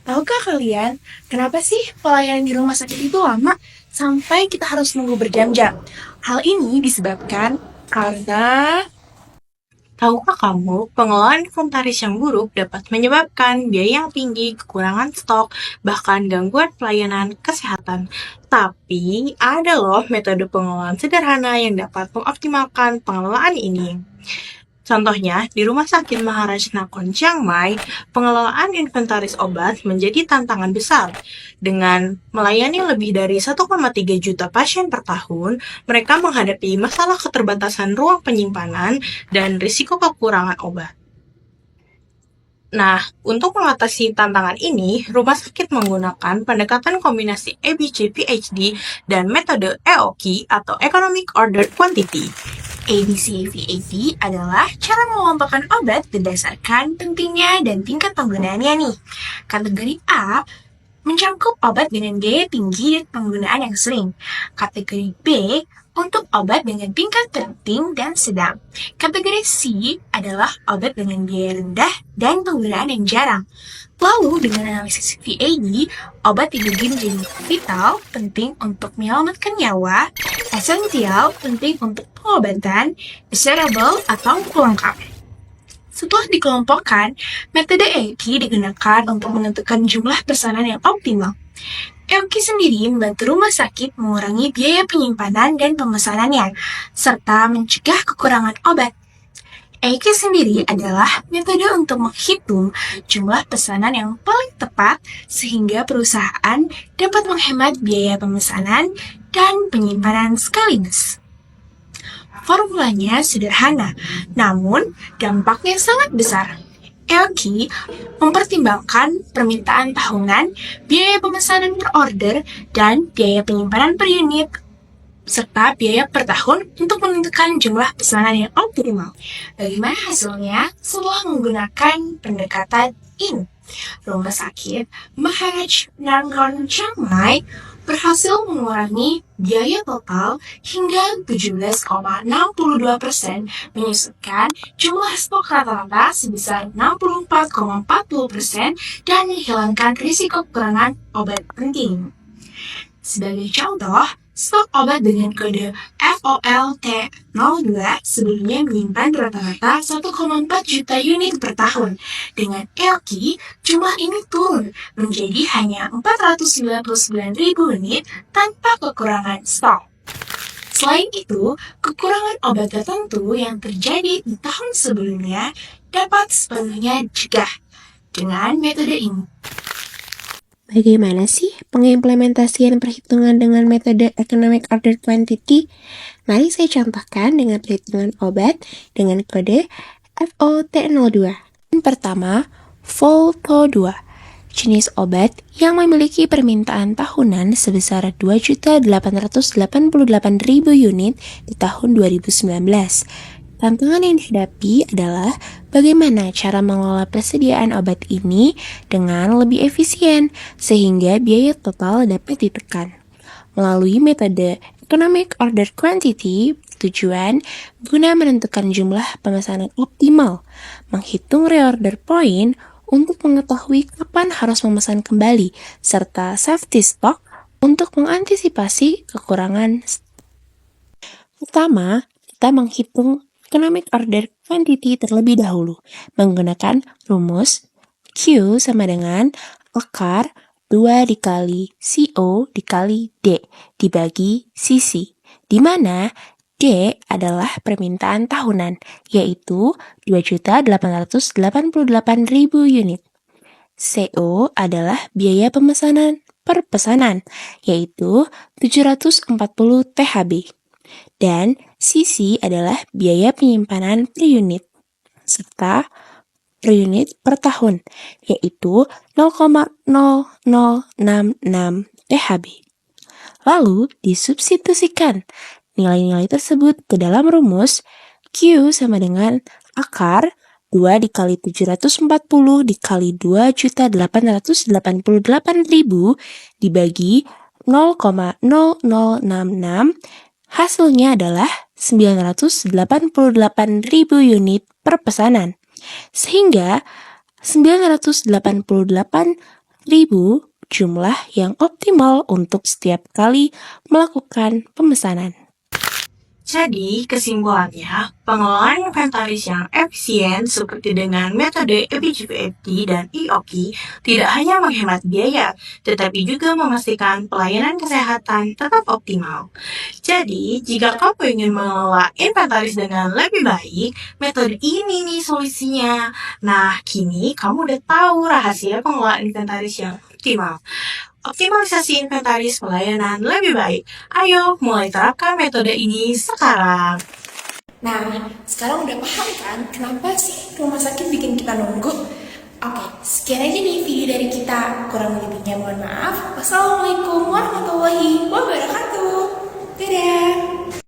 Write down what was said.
Tahukah kalian, kenapa sih pelayanan di rumah sakit itu lama sampai kita harus nunggu berjam-jam? Hal ini disebabkan karena Tahukah kamu, pengelolaan inventaris yang buruk dapat menyebabkan biaya yang tinggi, kekurangan stok, bahkan gangguan pelayanan kesehatan. Tapi, ada loh metode pengelolaan sederhana yang dapat mengoptimalkan pengelolaan ini. Contohnya, di Rumah Sakit Maharaj Nakhon Chiang Mai, pengelolaan inventaris obat menjadi tantangan besar. Dengan melayani lebih dari 1,3 juta pasien per tahun, mereka menghadapi masalah keterbatasan ruang penyimpanan dan risiko kekurangan obat. Nah, untuk mengatasi tantangan ini, rumah sakit menggunakan pendekatan kombinasi ABCVHD dan metode EOQ atau Economic Ordered Quantity. ABCVAD adalah cara mengelompokkan obat berdasarkan pentingnya dan tingkat penggunaannya nih. Kategori A mencakup obat dengan biaya tinggi dan penggunaan yang sering. Kategori B untuk obat dengan tingkat penting dan sedang. Kategori C adalah obat dengan biaya rendah dan penggunaan yang jarang. Lalu dengan analisis VAD, obat dibagi menjadi vital, penting untuk menyelamatkan nyawa, esensial, penting untuk pengobatan, desirable atau pelengkap. Setelah dikelompokkan, metode EOQ digunakan untuk menentukan jumlah pesanan yang optimal. EOQ sendiri membantu rumah sakit mengurangi biaya penyimpanan dan pemesanannya, serta mencegah kekurangan obat. EOQ sendiri adalah metode untuk menghitung jumlah pesanan yang paling tepat sehingga perusahaan dapat menghemat biaya pemesanan dan penyimpanan sekaligus. Formulanya sederhana, namun dampaknya sangat besar. EOQ mempertimbangkan permintaan tahunan, biaya pemesanan per order, dan biaya penyimpanan per unit, serta biaya per tahun untuk menentukan jumlah pesanan yang optimal. Bagaimana hasilnya setelah menggunakan pendekatan ini? Rumah sakit Maharaj Nakhon Chiang Mai berhasil mengurangi biaya total hingga 17,62%, menyusulkan jumlah stok rata-rata sebesar 64,40% dan menghilangkan risiko kekurangan obat penting. Sebagai contoh, stok obat dengan kode FOLT02 sebelumnya menyimpan rata-rata 1,4 juta unit per tahun. Dengan EOQ, jumlah ini turun menjadi hanya 499.000 unit tanpa kekurangan stok. Selain itu, kekurangan obat tertentu yang terjadi di tahun sebelumnya dapat sepenuhnya dicegah dengan metode ini. Bagaimana sih pengimplementasian perhitungan dengan metode Economic Ordered Quantity? Mari saya contohkan dengan perhitungan obat dengan kode FOT02. Pertama, Volto2, jenis obat yang memiliki permintaan tahunan sebesar 2.888.000 unit di tahun 2019. Tantangan yang dihadapi adalah bagaimana cara mengelola persediaan obat ini dengan lebih efisien sehingga biaya total dapat ditekan. Melalui metode Economic Order Quantity, tujuan guna menentukan jumlah pemesanan optimal, menghitung reorder point untuk mengetahui kapan harus memesan kembali, serta safety stock untuk mengantisipasi kekurangan. Pertama, kita menghitung Economic Order Quantity terlebih dahulu menggunakan rumus Q sama dengan akar 2 dikali CO dikali D dibagi CC, di mana D adalah permintaan tahunan, yaitu 2.888.000 unit. CO adalah biaya pemesanan per pesanan, yaitu 740 THB. Dan CC adalah biaya penyimpanan per unit, serta per unit per tahun, yaitu 0,0066 THB. Lalu disubstitusikan nilai-nilai tersebut ke dalam rumus Q sama dengan akar 2 dikali 740 dikali 2.888.000 dibagi 0,0066, hasilnya adalah 988.000 unit per pesanan. Sehingga 988 1000 jumlah yang optimal untuk setiap kali melakukan pemesanan. Jadi, kesimpulannya, pengelolaan inventaris yang efisien seperti dengan metode EBGPFT dan EOKI tidak hanya menghemat biaya, tetapi juga memastikan pelayanan kesehatan tetap optimal. Jadi, jika kamu ingin mengelola inventaris dengan lebih baik, metode ini nih solusinya. Nah, kini kamu udah tahu rahasia pengelolaan inventaris yang optimal. Optimalisasi inventaris pelayanan lebih baik. Ayo, mulai terapkan metode ini sekarang. Nah, sekarang udah paham kan kenapa sih rumah sakit bikin kita nunggu? Oke, sekian aja nih video dari kita. Kurang lebihnya mohon maaf. Wassalamualaikum warahmatullahi wabarakatuh. Dadah!